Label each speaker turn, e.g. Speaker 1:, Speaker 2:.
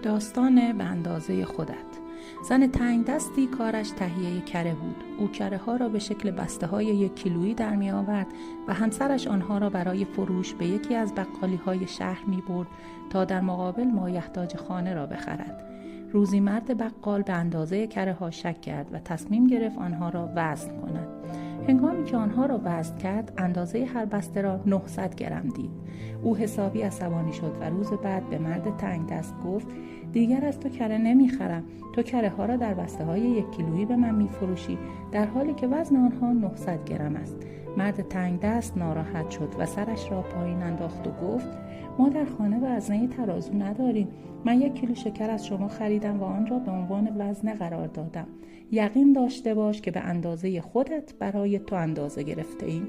Speaker 1: داستان به اندازه خودت. زن تنگ دستی کارش تهیه کره بود. او کره ها را به شکل بسته های 1 کیلویی در می آورد و همسرش آنها را برای فروش به یکی از بقالی های شهر می برد تا در مقابل مایحتاج خانه را بخرد. روزی مرد بقال به اندازه کره ها شک کرد و تصمیم گرفت آنها را وزن کند. هنگامی که آنها را وزن کرد، اندازه هر بسته را 900 گرم دید. او حسابی عصبانی شد و روز بعد به مرد تنگ دست گفت: دیگر از تو کره نمیخرم. تو کره ها را در بسته های 1 کیلویی به من میفروشی، در حالی که وزن آنها 900 گرم است. مرد تنگ دست ناراحت شد و سرش را پایین انداخت و گفت: ما در خانه وزنه ترازو نداریم. من 1 کیلو شکر از شما خریدم و آن را به عنوان وزنه قرار دادم. یقین داشته باش که به اندازه خودت برای تو اندازه گرفته ایم.